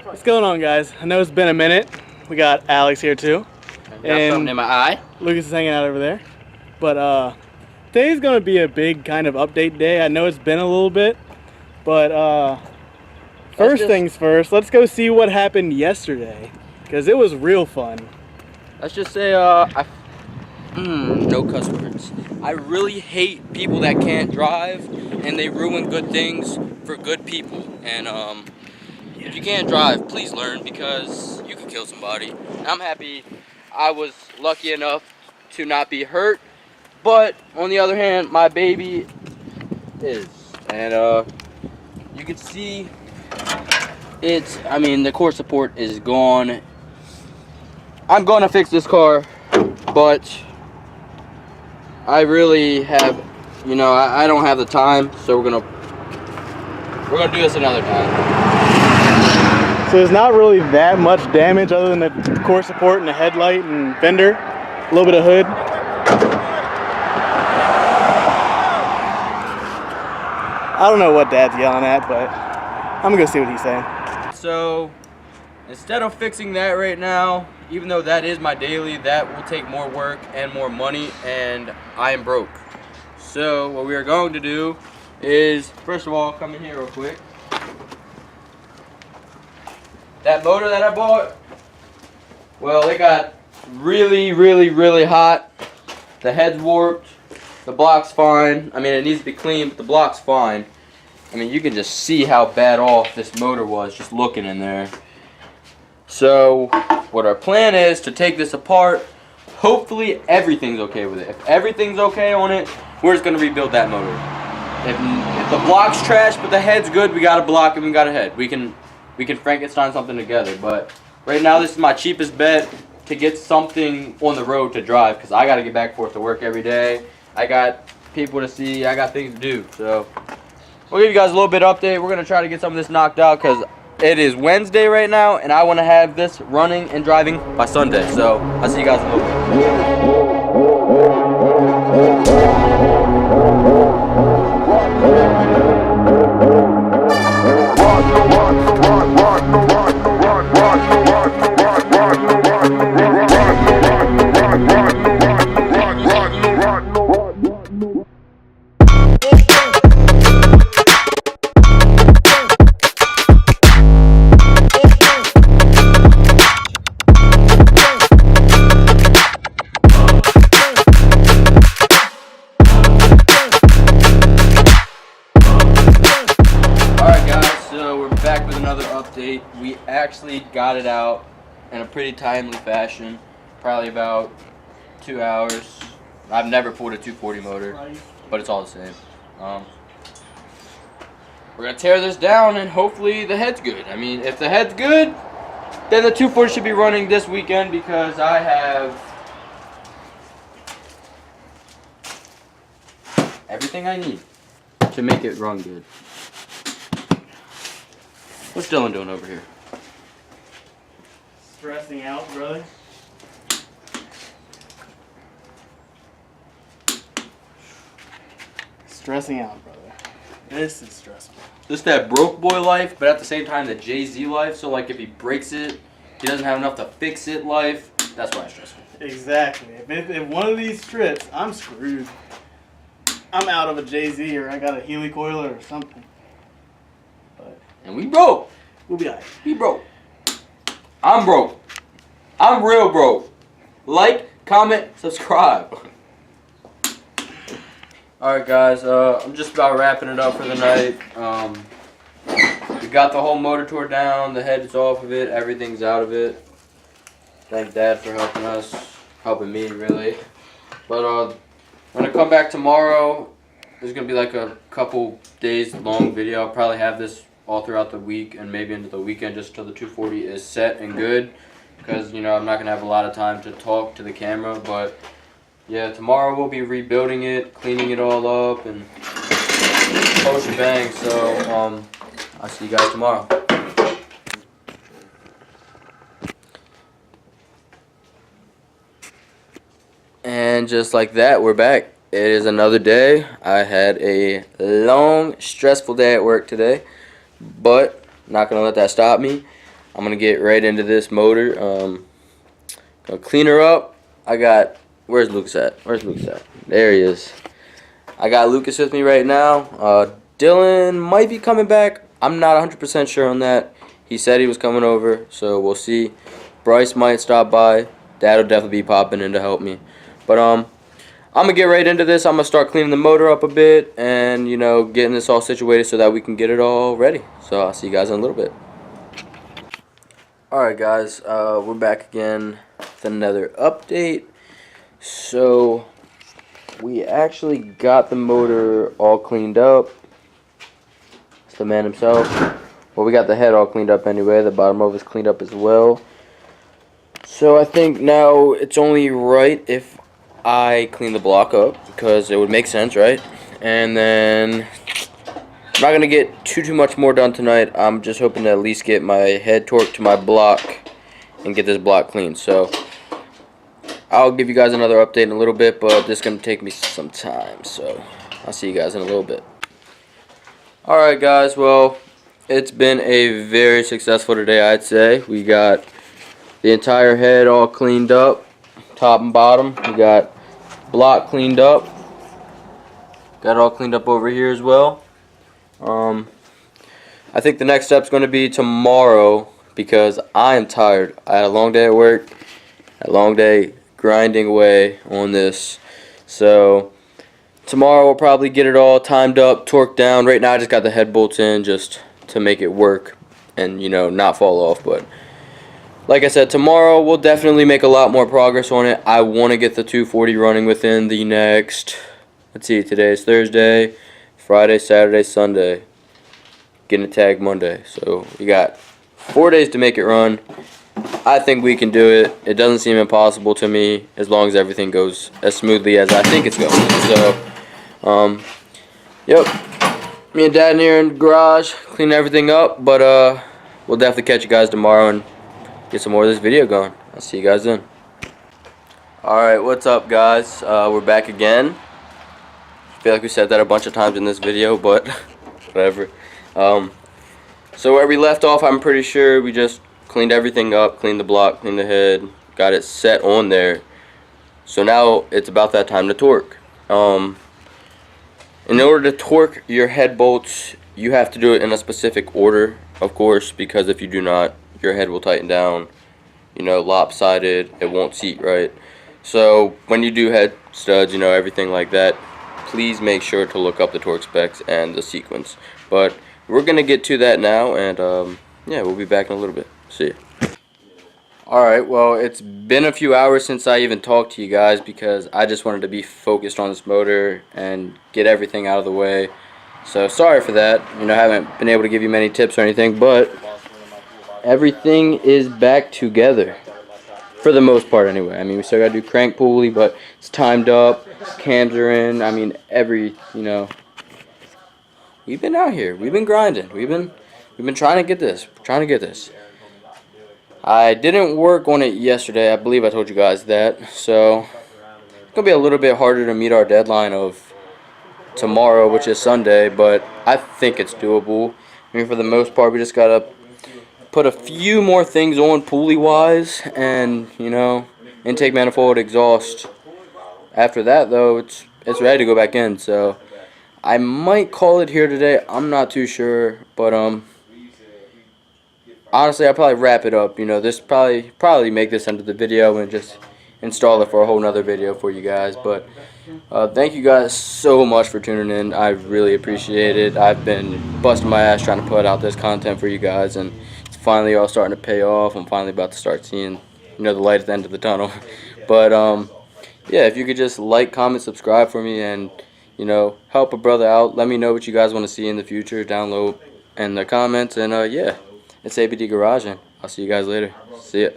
What's going on, guys? I know it's been a minute. We got Alex here too. Got something in my eye. Lucas is hanging out over there. But today's gonna be a big kind of update day. I know it's been a little bit, but first things first, let's go see what happened yesterday, because it was real fun. Let's just say, no cuss words. I really hate people that can't drive and they ruin good things for good people. And if you can't drive, please learn, because you can kill somebody. And I'm happy I was lucky enough to not be hurt, but on the other hand, my baby is. And you can see the core support is gone. I'm gonna fix this car, but I really have, I don't have the time, so we're gonna do this another time. So there's not really that much damage other than the core support and the headlight and fender, a little bit of hood. I don't know what Dad's yelling at, but I'm gonna go see what he's saying. So instead of fixing that right now, even though that is my daily, that will take more work and more money, and I am broke. So what we are going to do is, first of all, come in here real quick. That motor that I bought, well, it got really, really, really hot. The head's warped. The block's fine. I mean, it needs to be clean, but the block's fine. I mean, you can just see how bad off this motor was just looking in there. So what our plan is to take this apart. Hopefully everything's okay with it. If everything's okay on it, we're just gonna rebuild that motor. If the block's trash but the head's good, we got a block and we got a head. We can Frankenstein something together. But right now, this is my cheapest bet to get something on the road to drive, because I got to get back and forth to work every day. I got people to see. I got things to do. So we'll give you guys a little bit of update. We're gonna try to get some of this knocked out, because it is Wednesday right now, and I want to have this running and driving by Sunday. So I'll see you guys in a little bit. Back with another update. We actually got it out in a pretty timely fashion, probably about 2 hours. I've never pulled a 240 motor, but it's all the same. We're gonna tear this down, and hopefully the head's good. I mean, if the head's good, then the 240 should be running this weekend, because I have everything I need to make it run good. What's Dylan doing over here? Stressing out, brother. Stressing out, brother. This is stressful. This that broke boy life, but at the same time the Jay-Z life. So like, if he breaks it, he doesn't have enough to fix it life. That's why it's stressful. Exactly. If one of these trips, I'm screwed. I'm out of a Jay-Z, or I got a Healy coiler or something. And we broke. We'll be alright. We broke. I'm broke. I'm real broke. Like, comment, subscribe. Alright guys, I'm just about wrapping it up for the night. We got the whole motor tore down, the head is off of it, everything's out of it. Thank Dad for helping us, helping me really. But when I come back tomorrow, there's going to be like a couple days long video. I'll probably have this all throughout the week and maybe into the weekend, just until the 240 is set and good, because I'm not going to have a lot of time to talk to the camera. But yeah, tomorrow we'll be rebuilding it, cleaning it all up, and whole shebang. So I'll see you guys tomorrow. And just like that, we're back. It is another day. I had a long, stressful day at work today, but not going to let that stop me. I'm gonna get right into this motor. Gonna clean her up. Where's Lucas at? There he is. I got Lucas with me right now. Dylan might be coming back. I'm not 100% sure on that. He said he was coming over, so we'll see. Bryce might stop by. Dad'll definitely be popping in to help me. But I'm gonna get right into this. I'm gonna start cleaning the motor up a bit and, you know, getting this all situated so that we can get it all ready. So I'll see you guys in a little bit. Alright guys, we're back again with another update. So we actually got the motor all cleaned up. It's the man himself. Well, we got the head all cleaned up anyway. The bottom of it's cleaned up as well. So I think now it's only right if I clean the block up, because it would make sense, right? And then I'm not gonna get too much more done tonight. I'm just hoping to at least get my head torqued to my block and get this block clean. So I'll give you guys another update in a little bit, but this is gonna take me some time. So I'll see you guys in a little bit. Alright guys, well, it's been a very successful day, I'd say. We got the entire head all cleaned up, top and bottom. We got block cleaned up. Got it all cleaned up over here as well. I think the next step's going to be tomorrow, because I am tired. I had a long day at work, a long day grinding away on this. So tomorrow we'll probably get it all timed up, torqued down. Right now I just got the head bolts in just to make it work and, you know, not fall off. But like I said, tomorrow we'll definitely make a lot more progress on it. I want to get the 240 running within the next, let's see, today's Thursday, Friday, Saturday, Sunday. Getting a tag Monday. So we got 4 days to make it run. I think we can do it. It doesn't seem impossible to me, as long as everything goes as smoothly as I think it's going. So, yep. Me and Dad in here in the garage, cleaning everything up. But we'll definitely catch you guys tomorrow and get some more of this video going. I'll see you guys then. Alright, what's up guys? We're back again. I feel like we said that a bunch of times in this video, but whatever. So where we left off, I'm pretty sure we just cleaned everything up, cleaned the block, cleaned the head, got it set on there. So now it's about that time to torque. In order to torque your head bolts, you have to do it in a specific order, of course, because if you do not, your head will tighten down, you know, lopsided, it won't seat right. So when you do head studs, you know, everything like that, please make sure to look up the torque specs and the sequence. But we're gonna get to that now, and yeah, we'll be back in a little bit. See ya. Alright, well, it's been a few hours since I even talked to you guys, because I just wanted to be focused on this motor and get everything out of the way. So sorry for that. You know, I haven't been able to give you many tips or anything, but everything is back together. For the most part anyway. I mean, we still gotta do crank pulley, but it's timed up, cams are in. I mean, you know, we've been out here, we've been grinding, we've been trying to get this, I didn't work on it yesterday. I believe I told you guys that. So it's gonna be a little bit harder to meet our deadline of tomorrow, which is Sunday, but I think it's doable. I mean, for the most part, we just gotta put a few more things on pulley wise, and, you know, intake manifold, exhaust. After that though, it's ready to go back in. So I might call it here today. I'm not too sure, but honestly, I'll probably wrap it up. You know, this probably make this into the video and just install it for a whole nother video for you guys. But thank you guys so much for tuning in. I really appreciate it. I've been busting my ass trying to put out this content for you guys, and it's finally all starting to pay off. I'm finally about to start seeing, you know, the light at the end of the tunnel. But yeah, if you could just like, comment, subscribe for me, and, you know, help a brother out. Let me know what you guys want to see in the future down low in the comments. And yeah, it's ABD Garage, and I'll see you guys later. See ya.